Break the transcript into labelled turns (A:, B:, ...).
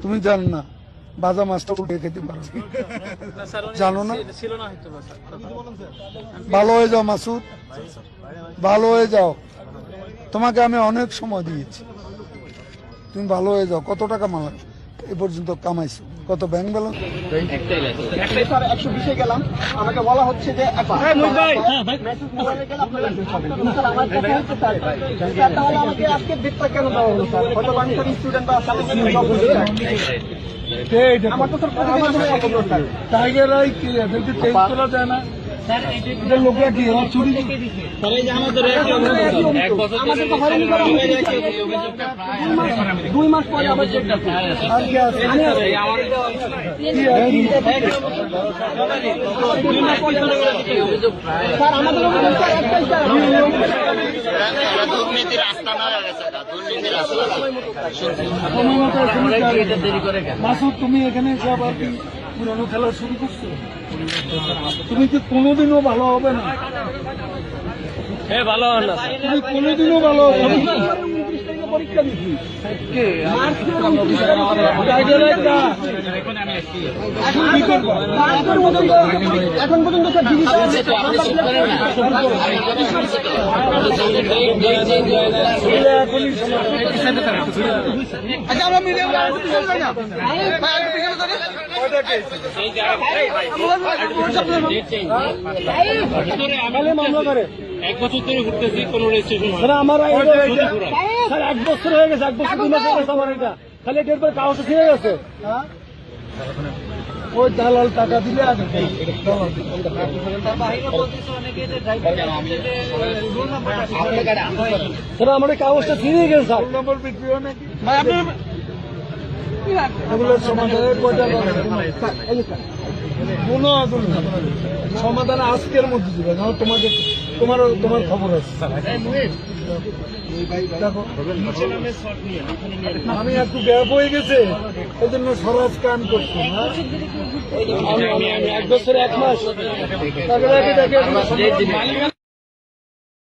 A: তুমি জানো না বাজা মাছটা উঠে খেতে পারো, জানো না? ভালো হয়ে যাও মাসুদ, ভালো হয়ে যাও। তোমাকে আমি অনেক সময় দিয়েছি, তুমি ভালো হয়ে যাও। কত টাকা মাল এ পর্যন্ত কামাইছো? কত ব্যাংক ব্যালেন্স?
B: 120 গেলাম, আমাকে বলা হচ্ছে যে তাহলে আমাকে আজকে ডেটটা কেন দেওয়া হলো স্যার? হয়তো আমি স্যার স্টুডেন্ট বা আমার তো স্যার
A: টাইগার আই কি এদেরকে চেঞ্জ করা যায় না? লোকরা কি ওরা চুরি?
B: আমাদের তো হয়রানি করা হয়েছে 2 মাস পরে আবার চেক করতে
A: আর কি আছে?
B: স্যার আমাদের অভিযোগ স্যার একটাই স্যার,
C: দুর্নীতির রাস্তা নয় দুর্নীতির রাস্তা
A: মাসুদ, তুমি এখানে এসে আবার কি পুরনো খেলা শুরু করছো? তুমি কি কোনোদিনও ভালো হবে না?
D: ভালো হন না
A: তুমি কোনোদিনও ভালো হবে না।
B: 29 তারিখে পরীক্ষা দিচ্ছি, এখন পর্যন্ত স্যার আচ্ছা আমরা মিলে
A: মামলা করে
D: 1 বছর ধরে ঘুরতেছি, কোন রেজিস্ট্রেশন হয় না।
A: আমার স্যার 1 বছর হয়ে গেছে, 1 বছর 2 মাস হয়ে গেছে আমার এটা, খালি এটার পরে কাগজটা ছিঁড়ে গেছে। ওই দালাল টাকা দিলে আগে স্যার আমার এই কাগজটা ছিঁড়ে গেছে স্যার। নম্বর বিক্রি হয় নাকি? এগুলোর সমাধানের কয়টা কোনো সমাধান আজকের মধ্যে দিবে না, তোমাকে তোমার খবর আছে। দেখো আমি একটু গ্যাপ হয়ে গেছে, এই জন্য সরাজ কান করছি না। 1 বছর 1 মাস তাকে দেখে